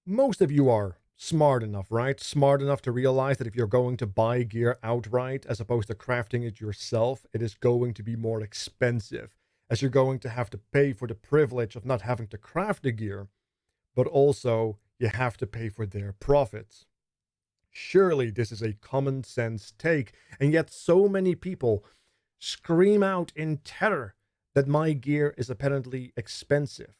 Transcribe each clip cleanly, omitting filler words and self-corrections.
Most of you are smart enough, right? Smart enough to realize that if you're going to buy gear outright as opposed to crafting it yourself, it is going to be more expensive, as you're going to have to pay for the privilege of not having to craft the gear, but also you have to pay for their profits. Surely this is a common sense take, and yet so many people scream out in terror that my gear is apparently expensive.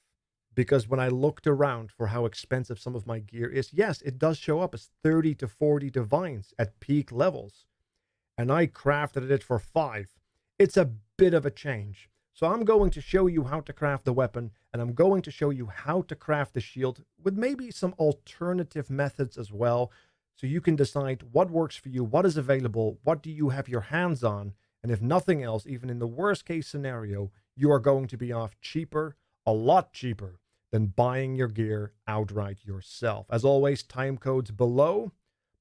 Because when I looked around for how expensive some of my gear is, yes, it does show up as 30 to 40 divines at peak levels. And I crafted it for 5. It's a bit of a change. So I'm going to show you how to craft the weapon, and I'm going to show you how to craft the shield with maybe some alternative methods as well. So you can decide what works for you, what is available, what do you have your hands on, and if nothing else, even in the worst case scenario, you are going to be off cheaper, a lot cheaper, than buying your gear outright yourself. As always, time codes below,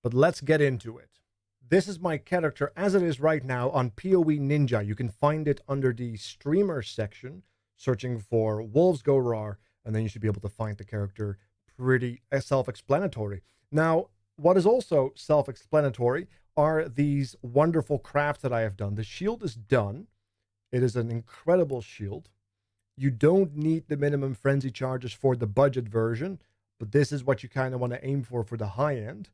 but let's get into it. This is my character as it is right now on PoE Ninja. You can find it under the streamer section, searching for Wolves Go Roar, and then you should be able to find the character pretty self-explanatory. Now, what is also self-explanatory are these wonderful crafts that I have done. The shield is done. It is an incredible shield. You don't need the minimum frenzy charges for the budget version, but this is what you kind of want to aim for the high end.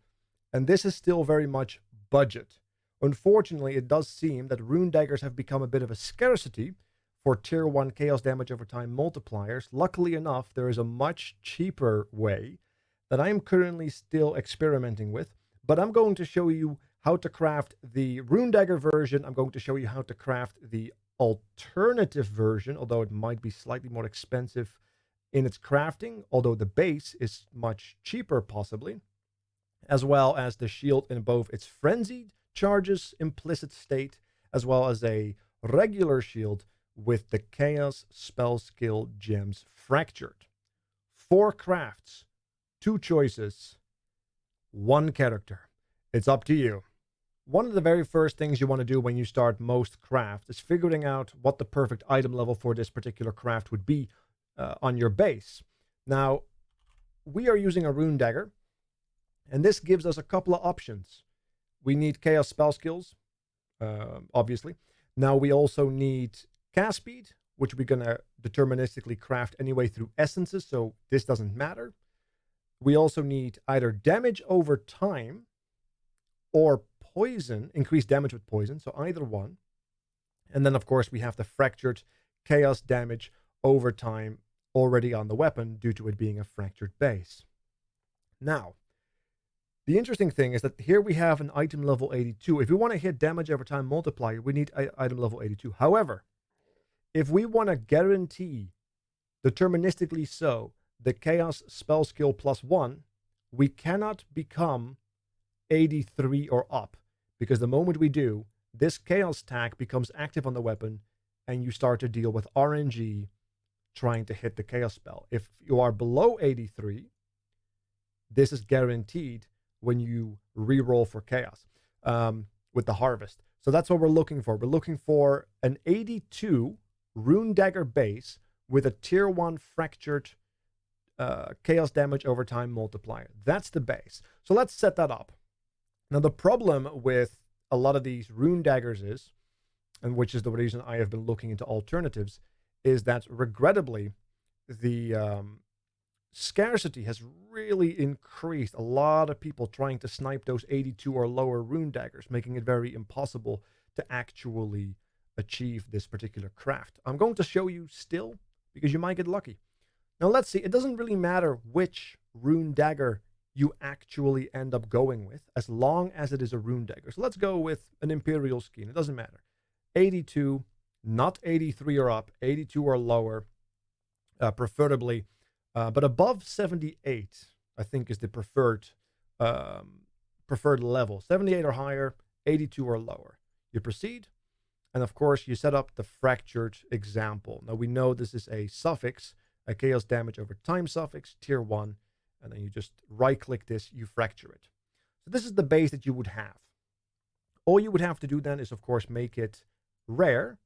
And this is still very much budget. Unfortunately, it does seem that rune daggers have become a bit of a scarcity for tier 1 chaos damage over time multipliers. Luckily enough, there is a much cheaper way that I am currently still experimenting with, but I'm going to show you how to craft the rune dagger version. I'm going to show you how to craft the alternative version, although it might be slightly more expensive in its crafting, although the base is much cheaper possibly, as well as the shield in both its frenzied charges implicit state, as well as a regular shield with the chaos spell skill gems fractured. 4 crafts, 2 choices, 1 character. It's up to you. One of the very first things you want to do when you start most crafts is figuring out what the perfect item level for this particular craft would be on your base. Now, we are using a rune dagger, and this gives us a couple of options. We need chaos spell skills, obviously. Now we also need cast speed, which we're going to deterministically craft anyway through essences, so this doesn't matter. We also need either damage over time or poison, increased damage with poison, so either one. And then, of course, we have the fractured chaos damage over time already on the weapon due to it being a fractured base. Now, the interesting thing is that here we have an item level 82. If we want to hit damage over time multiplier, we need item level 82. However, if we want to guarantee, deterministically so, the chaos spell skill +1, we cannot become 83 or up, because the moment we do, this chaos tag becomes active on the weapon and you start to deal with RNG trying to hit the chaos spell. If you are below 83, this is guaranteed when you reroll for chaos with the harvest. So that's what we're looking for. We're looking for an 82 rune dagger base with a tier 1 fractured chaos damage over time multiplier. That's the base. So let's set that up. Now, the problem with a lot of these rune daggers is, and which is the reason I have been looking into alternatives, is that regrettably, the scarcity has really increased. A lot of people trying to snipe those 82 or lower rune daggers, making it very impossible to actually achieve this particular craft. I'm going to show you still, because you might get lucky. Now, let's see. It doesn't really matter which rune dagger you actually end up going with, as long as it is a rune dagger. So let's go with an Imperial Skein. It doesn't matter. 82, not 83 or up, 82 or lower, preferably, but above 78, I think is the preferred level. 78 or higher, 82 or lower. You proceed, and of course you set up the fractured example. Now we know this is a suffix, a chaos damage over time suffix, tier 1, and then you just right-click this, you fracture it. So this is the base that you would have. All you would have to do then is, of course, make it rare,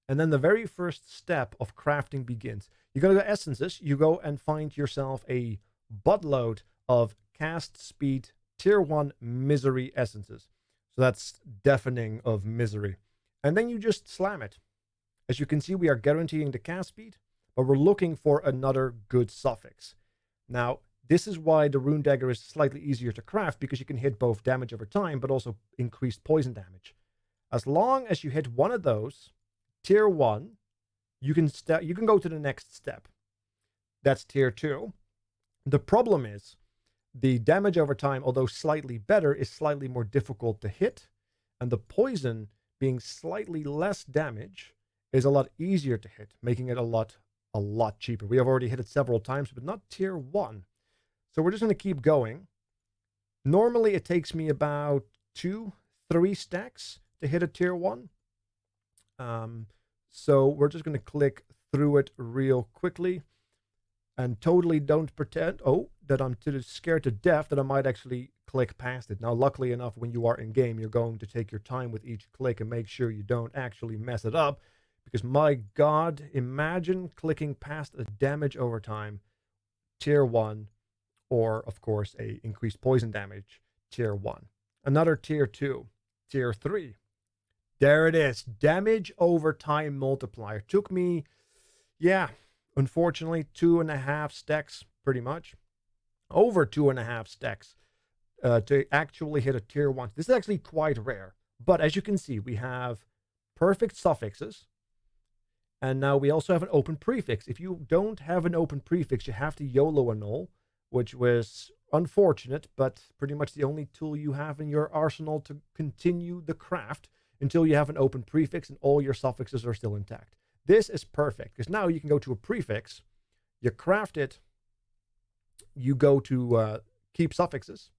and then the very first step of crafting begins. You're going to go essences, you go and find yourself a buttload of cast speed tier 1 misery essences. So that's deafening of misery. And then you just slam it. As you can see, we are guaranteeing the cast speed, but we're looking for another good suffix. Now, this is why the Rune-Dagger is slightly easier to craft, because you can hit both damage over time, but also increased poison damage. As long as you hit one of those, tier 1, you can go to the next step. That's tier 2. The problem is, the damage over time, although slightly better, is slightly more difficult to hit, and the poison, being slightly less damage, is a lot easier to hit, making it a lot cheaper. We have already hit it several times, but not tier 1. So we're just going to keep going. Normally it takes me about 2-3 stacks to hit a tier 1. So we're just going to click through it real quickly and totally don't pretend, that I'm too scared to death that I might actually click past it. Now, luckily enough, when you are in game, you're going to take your time with each click and make sure you don't actually mess it up. Because my God, imagine clicking past a damage over time, tier 1, or of course a increased poison damage, tier 1. Another tier 2, tier 3. There it is, damage over time multiplier. Took me, unfortunately, 2.5 stacks, pretty much. Over 2.5 stacks to actually hit a tier 1. This is actually quite rare. But as you can see, we have perfect suffixes. And now we also have an open prefix. If you don't have an open prefix, you have to YOLO annul, which was unfortunate, but pretty much the only tool you have in your arsenal to continue the craft until you have an open prefix and all your suffixes are still intact. This is perfect, because now you can go to a prefix, you craft it, you go to keep suffixes.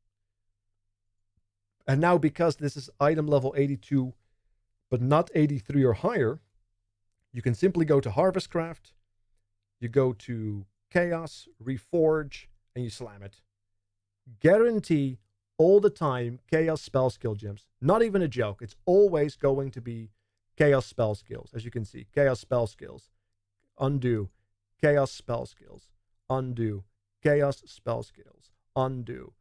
And now, because this is item level 82, but not 83 or higher, you can simply go to Harvest Craft, you go to Chaos, Reforge, and you slam it. Guarantee all the time Chaos spell skill gems. Not even a joke. It's always going to be Chaos spell skills. As you can see, Chaos spell skills. Undo. Chaos spell skills. Undo. Chaos spell skills. Undo.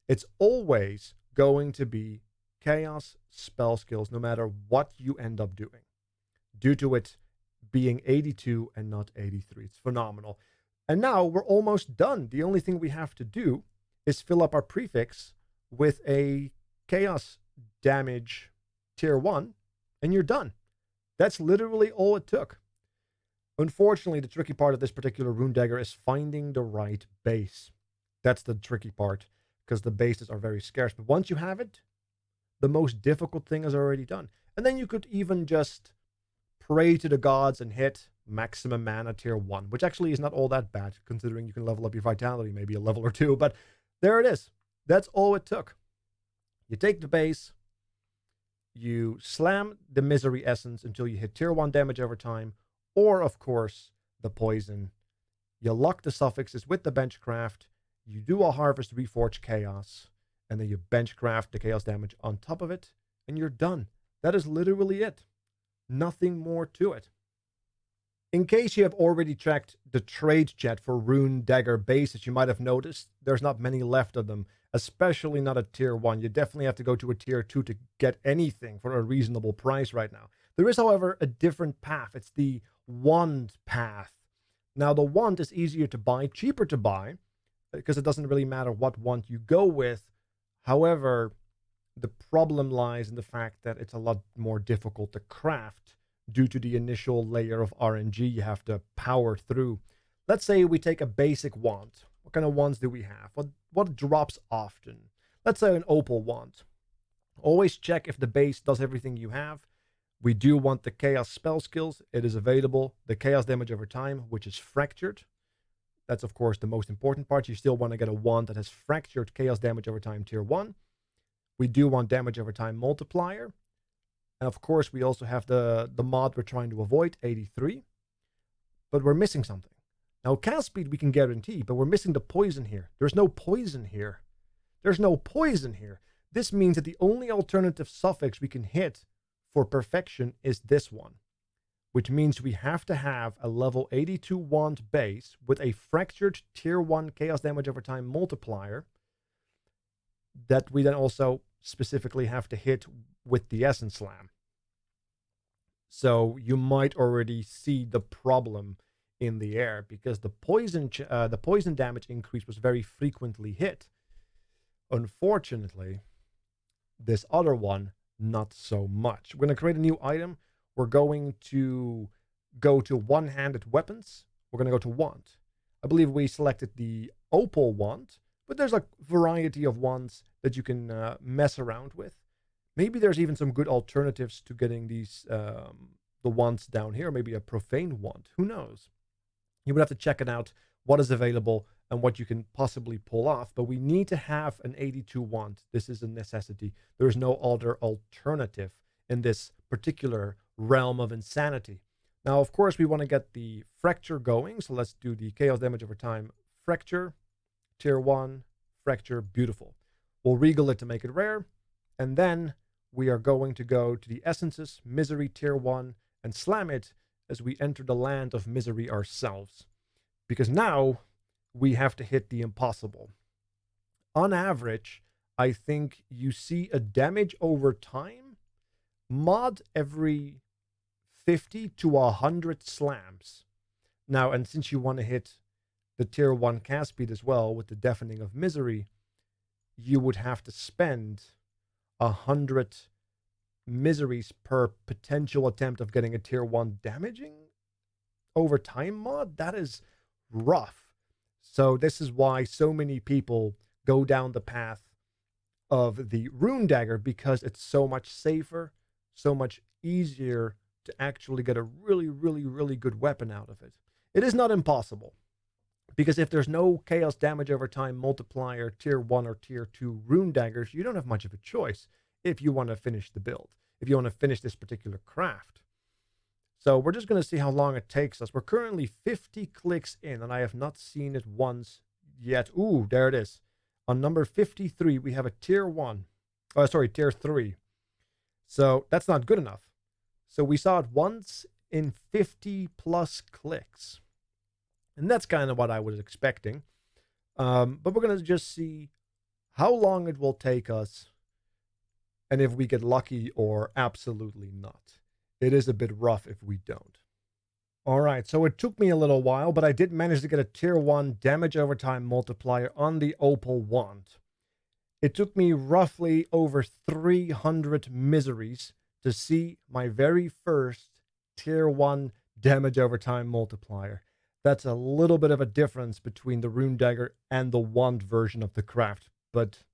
It's always going to be Chaos spell skills, no matter what you end up doing. Due to it being 82 and not 83. It's phenomenal. And now we're almost done. The only thing we have to do is fill up our prefix with a chaos damage tier 1, and you're done. That's literally all it took. Unfortunately, the tricky part of this particular Rune-Dagger is finding the right base. That's the tricky part, because the bases are very scarce. But once you have it, the most difficult thing is already done. And then you could even just pray to the gods and hit maximum mana tier 1, which actually is not all that bad, considering you can level up your vitality maybe a level or 2, but there it is. That's all it took. You take the base, you slam the misery essence until you hit tier 1 damage over time, or of course the poison. You lock the suffixes with the benchcraft, you do a harvest reforge chaos, and then you benchcraft the chaos damage on top of it, and you're done. That is literally it. Nothing more to it. In case you have already checked the trade chat for Rune-Dagger bases, you might have noticed there's not many left of them, especially not at tier 1. You definitely have to go to a tier 2 to get anything for a reasonable price right now. There is, however, a different path. It's the wand path. Now, the wand is easier to buy, cheaper to buy, because it doesn't really matter what wand you go with. However, the problem lies in the fact that it's a lot more difficult to craft due to the initial layer of RNG you have to power through. Let's say we take a basic wand. What kind of wands do we have? What drops often? Let's say an opal wand. Always check if the base does everything you have. We do want the chaos spell skills. It is available. The chaos damage over time, which is fractured. That's, of course, the most important part. You still want to get a wand that has fractured chaos damage over time tier 1. We do want damage over time multiplier. And of course, we also have the mod we're trying to avoid, 83. But we're missing something. Now, cast speed we can guarantee, but we're missing the poison here. There's no poison here. There's no poison here. This means that the only alternative suffix we can hit for perfection is this one, which means we have to have a level 82 wand base with a fractured tier 1 chaos damage over time multiplier that we then also specifically have to hit with the Essence Slam. So you might already see the problem in the air, because the poison damage increase was very frequently hit. Unfortunately, this other one, not so much. We're going to create a new item. We're going to go to one-handed weapons. We're going to go to wand. I believe we selected the opal wand, but there's a variety of wands that you can mess around with. Maybe there's even some good alternatives to getting these the wands down here. Maybe a profane wand. Who knows? You would have to check it out, what is available and what you can possibly pull off. But we need to have an 82 wand. This is a necessity. There is no other alternative in this particular realm of insanity. Now, of course, we want to get the fracture going. So let's do the chaos damage over time. Fracture, tier 1, fracture, beautiful. We'll regal it to make it rare. And then we are going to go to the essences, misery tier 1, and slam it as we enter the land of misery ourselves. Because now we have to hit the impossible. On average, I think you see a damage over time mod every 50 to 100 slams. Now, and since you want to hit the tier 1 cast speed as well with the deafening of misery, you would have to spend 100 miseries per potential attempt of getting a tier 1 damaging over time mod. That is rough. So this is why so many people go down the path of the Rune-Dagger, because it's so much safer, so much easier to actually get a really, really, really good weapon out of it. It is not impossible, because if there's no chaos damage over time multiplier tier 1 or tier 2 Rune-Daggers, you don't have much of a choice if you want to finish the build, if you want to finish this particular craft. So we're just going to see how long it takes us. We're currently 50 clicks in, and I have not seen it once yet. Ooh, there it is. On number 53, we have a tier 3. So that's not good enough. So we saw it once in 50 plus clicks. And that's kind of what I was expecting. But we're going to just see how long it will take us and if we get lucky or absolutely not. It is a bit rough if we don't. All right, so it took me a little while, but I did manage to get a tier 1 damage over time multiplier on the opal wand. It took me roughly over 300 miseries to see my very first tier 1 damage over time multiplier. That's a little bit of a difference between the Rune-Dagger and the wand version of the craft. But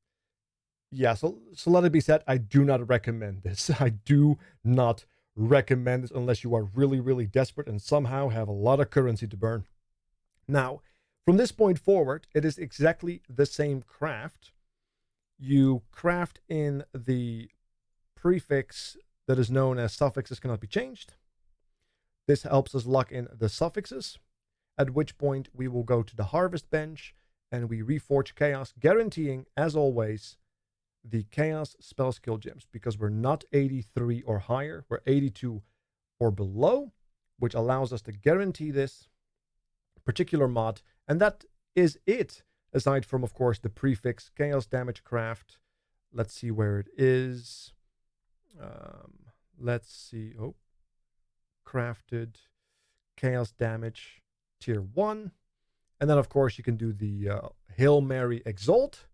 yeah, so let it be said, I do not recommend this. I do not recommend this unless you are really, really desperate and somehow have a lot of currency to burn. Now, from this point forward, it is exactly the same craft. You craft in the prefix that is known as suffixes cannot be changed. This helps us lock in the suffixes, at which point we will go to the harvest bench and we reforge chaos, guaranteeing, as always, the chaos spell skill gems, because we're not 83 or higher, we're 82 or below, which allows us to guarantee this particular mod. And that is it, aside from, of course, the prefix chaos damage craft. Let's see where it is. Let's see. Oh, crafted chaos damage tier 1. And then, of course, you can do the Hail Mary Exalt,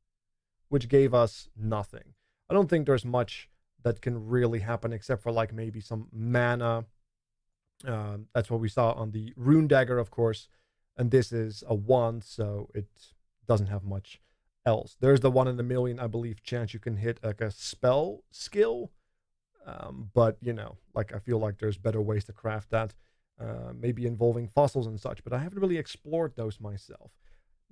which gave us nothing. I don't think there's much that can really happen except for like maybe some mana. That's what we saw on the Rune-Dagger, of course. And this is a wand, so it doesn't have much else. There's the 1 in a million, I believe, chance you can hit like a spell skill. But, you know, like I feel like there's better ways to craft that. Maybe involving fossils and such, but I haven't really explored those myself.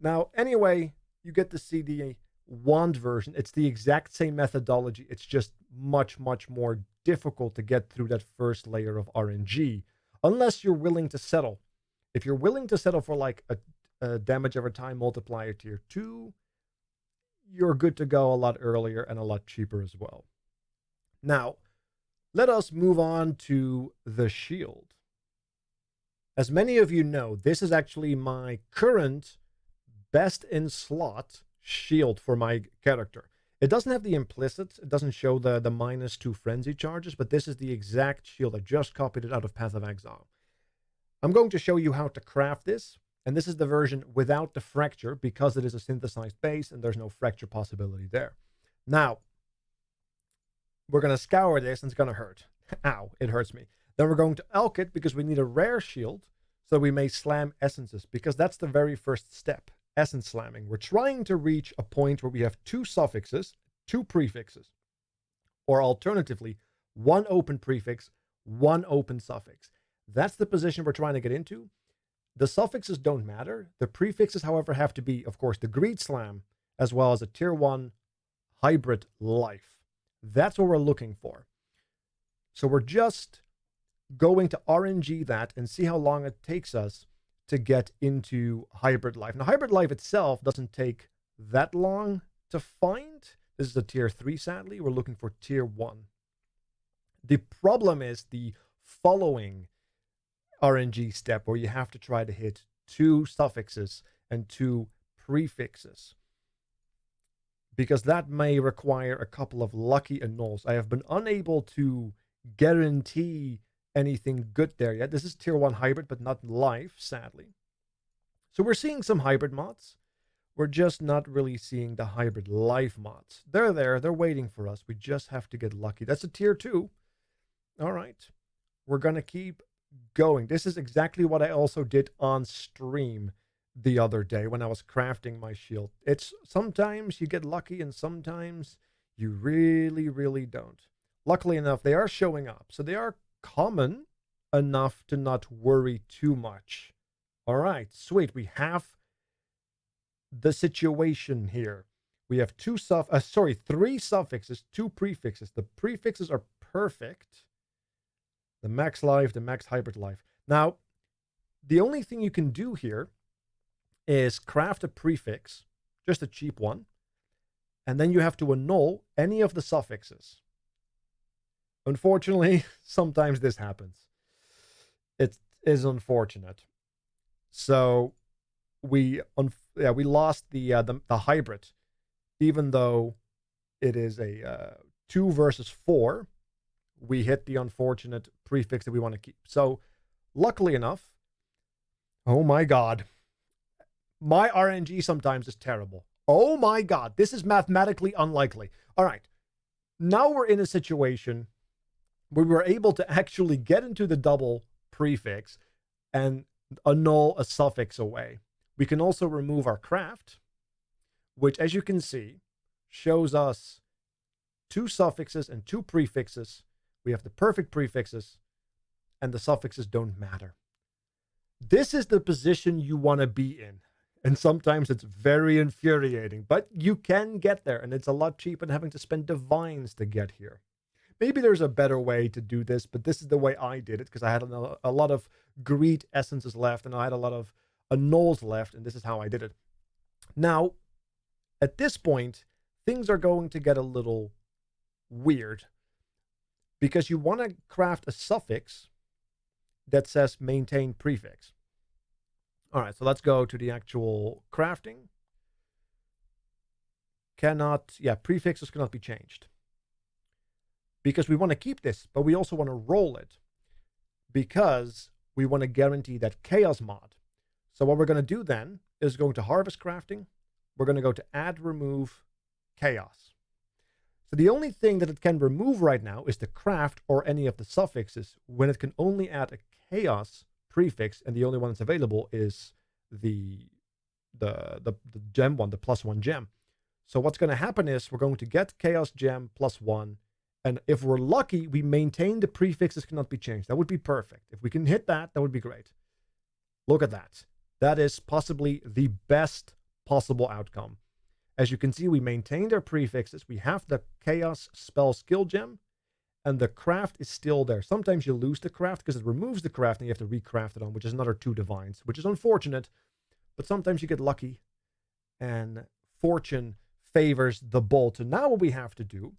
Now, anyway, you get to see the wand version. It's the exact same methodology. It's just much, much more difficult to get through that first layer of RNG, unless you're willing to settle. If you're willing to settle for like a damage over time multiplier tier 2, you're good to go a lot earlier and a lot cheaper as well. Now, let us move on to the shield. As many of you know, this is actually my current best in slot shield for my character. It doesn't have the implicit, it doesn't show the -2 frenzy charges, but this is the exact shield. I just copied it out of Path of Exile. I'm going to show you how to craft this, and this is the version without the fracture because it is a synthesized base and there's no fracture possibility there. Now, we're going to scour this and it's going to hurt. Ow, it hurts me. Then we're going to elk it because we need a rare shield so we may slam essences, because that's the very first step, essence slamming. We're trying to reach a point where we have 2 suffixes, 2 prefixes, or alternatively, 1 open prefix, 1 open suffix. That's the position we're trying to get into. The suffixes don't matter. The prefixes, however, have to be, of course, the Greed Slam, as well as a tier 1 hybrid life. That's what we're looking for. So we're just going to RNG that and see how long it takes us to get into hybrid life. Now, hybrid life itself doesn't take that long to find. This is a tier 3, sadly. We're looking for tier 1. The problem is the following RNG step where you have to try to hit 2 suffixes and 2 prefixes, because that may require a couple of lucky annuls. I have been unable to guarantee anything good there yet. This is tier 1 hybrid, but not life, sadly. So we're seeing some hybrid mods. We're just not really seeing the hybrid life mods. They're there. They're waiting for us. We just have to get lucky. That's a tier 2. All right. We're going to keep going. This is exactly what I also did on stream the other day when I was crafting my shield. It's sometimes you get lucky and sometimes you really, really don't. Luckily enough, they are showing up. So they are common enough to not worry too much. All right, sweet. We have the situation here. We have 3 suffixes, 2 prefixes. The prefixes are perfect. The max life, the max hybrid life. Now, the only thing you can do here is craft a prefix, just a cheap one, and then you have to annul any of the suffixes. Unfortunately, sometimes this happens. It is unfortunate. So we lost the hybrid, even though it is a 2 versus 4. We hit the unfortunate prefix that we want to keep. So luckily enough, oh my God, my RNG sometimes is terrible. Oh my God, this is mathematically unlikely. All right, now we're in a situation where we were able to actually get into the double prefix and annul a suffix away. We can also remove our craft, which, as you can see, shows us 2 suffixes and 2 prefixes. We have the perfect prefixes, and the suffixes don't matter. This is the position you want to be in. And sometimes it's very infuriating, but you can get there, and it's a lot cheaper than having to spend divines to get here. Maybe there's a better way to do this, but this is the way I did it because I had a lot of greed essences left, and I had a lot of annuls left, and this is how I did it. Now, at this point, things are going to get a little weird because you want to craft a suffix that says maintain prefix. All right, so let's go to the actual crafting. Prefixes cannot be changed. Because we want to keep this, but we also want to roll it. Because we want to guarantee that chaos mod. So what we're going to do then is going to harvest crafting. We're going to go to add, remove, chaos. So the only thing that it can remove right now is the craft or any of the suffixes, when it can only add a chaos prefix, and the only one that's available is the gem one, the +1 gem. So what's going to happen is we're going to get chaos gem +1, and if we're lucky, we maintain the prefixes cannot be changed. That would be perfect. If we can hit that, that would be great. Look at that. That is possibly the best possible outcome. As you can see, we maintained our prefixes. We have the chaos spell skill gem, and the craft is still there. Sometimes you lose the craft because it removes the craft and you have to recraft it on, which is another 2 divines, which is unfortunate, but sometimes you get lucky and fortune favors the bold. So now what we have to do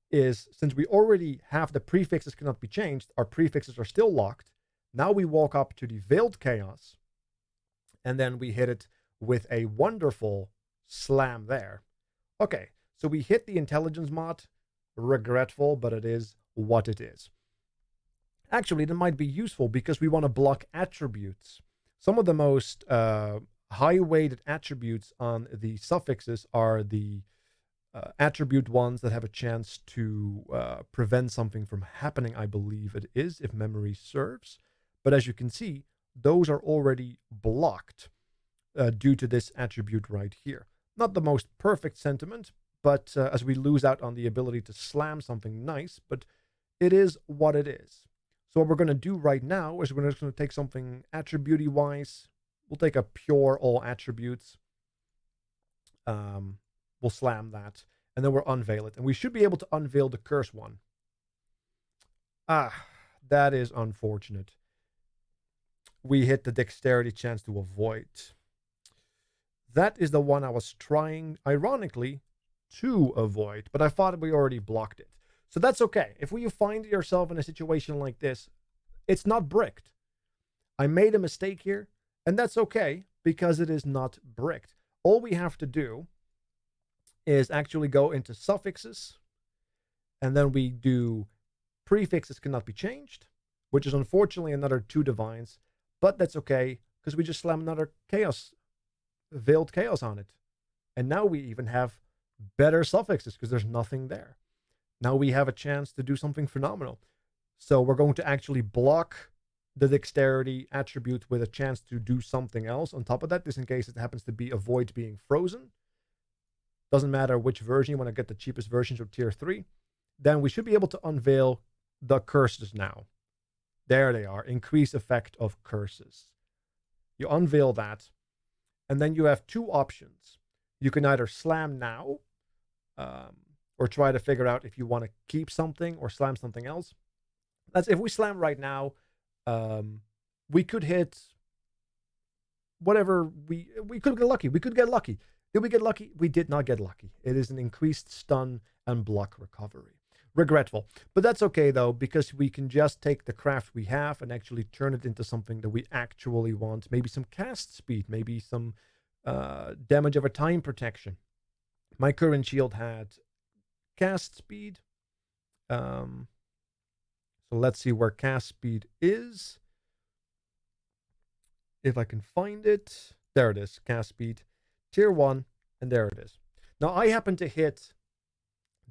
is, since we already have the prefixes cannot be changed, our prefixes are still locked. Now we walk up to the Veiled Chaos, and then we hit it with a wonderful slam there. Okay, so we hit the intelligence mod. Regretful, but it is what it is. Actually, that might be useful because we want to block attributes. Some of the most high-weighted attributes on the suffixes are the attribute ones that have a chance to prevent something from happening, I believe it is, if memory serves. But as you can see, those are already blocked due to this attribute right here. Not the most perfect sentiment, but as we lose out on the ability to slam something nice, but it is what it is. So what we're going to do right now is we're just going to take something attribute-wise. We'll take a pure all attributes. We'll slam that, and then we'll unveil it. And we should be able to unveil the curse one. Ah, that is unfortunate. We hit the dexterity chance to avoid. That is the one I was trying, ironically, to avoid, but I thought we already blocked it. So that's okay. If you find yourself in a situation like this, it's not bricked. I made a mistake here, and that's okay because it is not bricked. All we have to do is actually go into suffixes, and then we do prefixes cannot be changed, which is unfortunately another 2 divines, but that's okay because we just slam another chaos, veiled chaos on it. And now we even have better suffixes because there's nothing there. Now we have a chance to do something phenomenal. So we're going to actually block the dexterity attribute with a chance to do something else on top of that, just in case it happens to be avoid being frozen. Doesn't matter which version, you want to get the cheapest versions of tier 3. Then we should be able to unveil the curses now. There they are, increase effect of curses. You unveil that, and then you have 2 options. You can either slam now, or try to figure out if you want to keep something or slam something else. That's if we slam right now, we could hit whatever we could get lucky. We could get lucky. Did we get lucky? We did not get lucky. It is an increased stun and block recovery. Regretful. But that's okay though, because we can just take the craft we have and actually turn it into something that we actually want. Maybe some cast speed, maybe some damage over time protection. My current shield had cast speed. So let's see where cast speed is. If I can find it. There it is, cast speed. Tier 1, and there it is. Now I happen to hit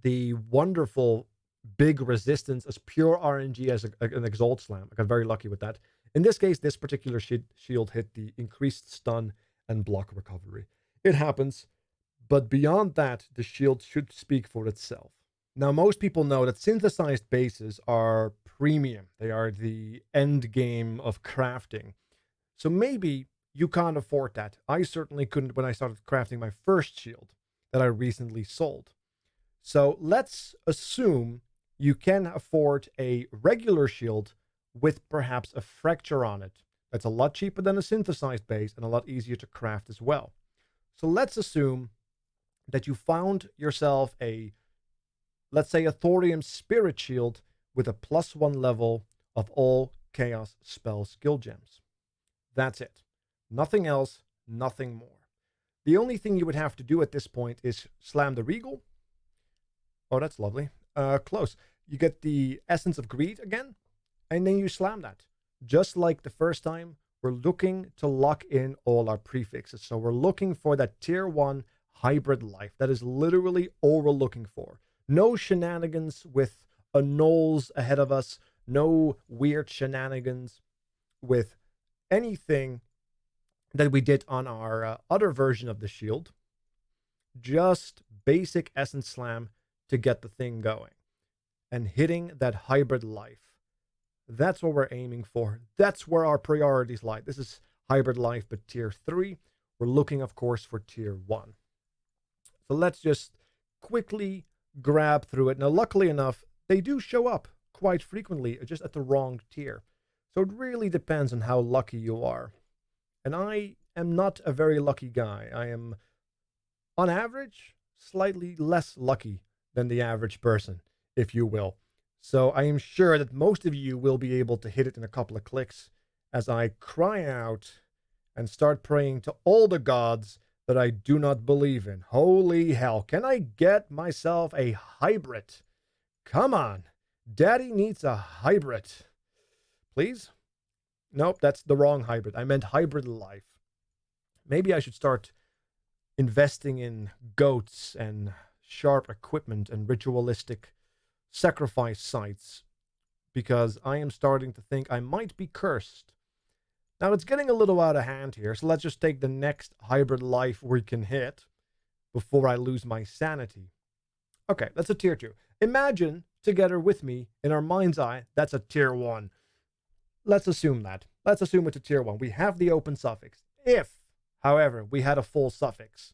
the wonderful big resistance as pure RNG as an Exalt Slam. I got very lucky with that. In this case, this particular shield hit the increased stun and block recovery. It happens. But beyond that, the shield should speak for itself. Now, most people know that synthesized bases are premium. They are the end game of crafting. So maybe you can't afford that. I certainly couldn't when I started crafting my first shield that I recently sold. So let's assume you can afford a regular shield with perhaps a fracture on it. That's a lot cheaper than a synthesized base and a lot easier to craft as well. So let's assume that you found yourself a, let's say, a Thorium Spirit Shield with a +1 level of all Chaos spell skill gems. That's it. Nothing else, nothing more. The only thing you would have to do at this point is slam the Regal. Oh, that's lovely. Close. You get the Essence of Greed again, and then you slam that. Just like the first time, we're looking to lock in all our prefixes. So we're looking for that tier 1 hybrid life. That is literally all we're looking for. No shenanigans with annuls ahead of us. No weird shenanigans with anything that we did on our other version of the shield. Just basic Essence Slam to get the thing going. And hitting that hybrid life. That's what we're aiming for. That's where our priorities lie. This is hybrid life, but tier 3. We're looking, of course, for tier 1. So let's just quickly grab through it. Now, luckily enough, they do show up quite frequently, just at the wrong tier. So it really depends on how lucky you are. And I am not a very lucky guy. I am, on average, slightly less lucky than the average person, if you will. So I am sure that most of you will be able to hit it in a couple of clicks as I cry out and start praying to all the gods that I do not believe in. Holy hell, can I get myself a hybrid? Come on, Daddy needs a hybrid. Please? Nope, that's the wrong hybrid. I meant hybrid life. Maybe I should start investing in goats and sharp equipment and ritualistic sacrifice sites, because I am starting to think I might be cursed. Now, it's getting a little out of hand here, so let's just take the next hybrid life we can hit before I lose my sanity. Okay, that's a tier 2. Imagine, together with me, in our mind's eye, that's a tier 1. Let's assume that. Let's assume it's a tier 1. We have the open suffix. If, however, we had a full suffix,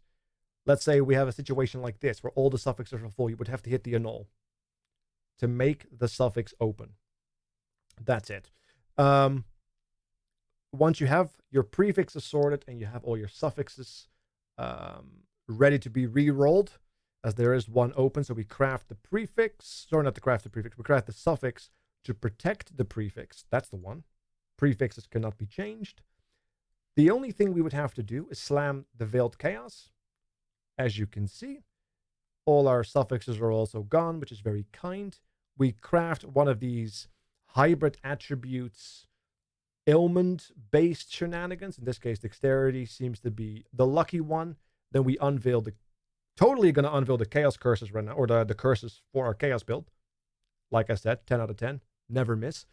let's say we have a situation like this, where all the suffixes are full, you would have to hit the annul to make the suffix open. That's it. Once you have your prefixes sorted and you have all your suffixes ready to be re-rolled, as there is one open, so we craft the prefix, or not to craft the prefix, we craft the suffix to protect the prefix. That's the one. Prefixes cannot be changed. The only thing we would have to do is slam the Veiled Chaos. As you can see, all our suffixes are also gone, which is very kind. We craft one of these hybrid attributes, ailment-based shenanigans. In this case, dexterity seems to be the lucky one. Then we unveil the... Totally going to unveil the chaos curses right now, or the curses for our chaos build. Like I said, 10 out of 10. Never miss.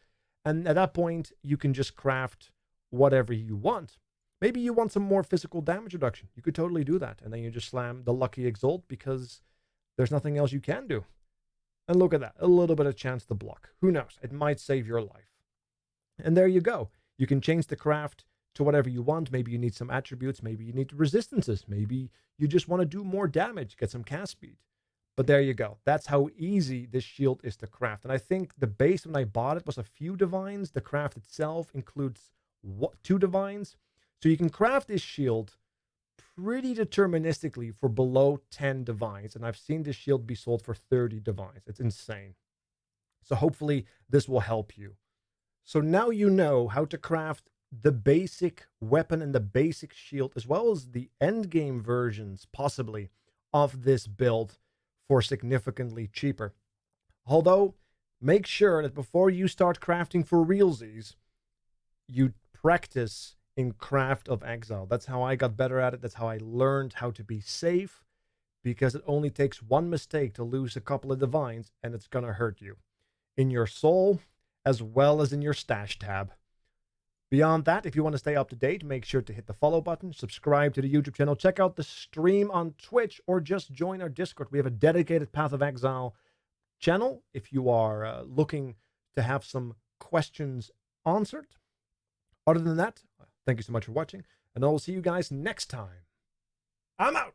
And at that point, you can just craft whatever you want. Maybe you want some more physical damage reduction. You could totally do that. And then you just slam the lucky exalt because there's nothing else you can do. And look at that. A little bit of chance to block. Who knows? It might save your life. And there you go. You can change the craft to whatever you want. Maybe you need some attributes. Maybe you need resistances. Maybe you just want to do more damage, get some cast speed. But there you go. That's how easy this shield is to craft. And I think the base when I bought it was a few divines. The craft itself includes 2 divines. So you can craft this shield pretty deterministically for below 10 divines. And I've seen this shield be sold for 30 divines. It's insane. So hopefully this will help you. So now you know how to craft the basic weapon and the basic shield, as well as the endgame versions, possibly, of this build for significantly cheaper. Although, make sure that before you start crafting for realsies, you practice in Craft of Exile. That's how I got better at it. That's how I learned how to be safe, because it only takes one mistake to lose a couple of divines, and it's gonna hurt you in your soul as well as in your stash tab. Beyond that, if you want to stay up to date, make sure to hit the follow button, subscribe to the YouTube channel, check out the stream on Twitch, or just join our Discord. We have a dedicated Path of Exile channel if you are looking to have some questions answered. Other than that, thank you so much for watching, and I will see you guys next time. I'm out!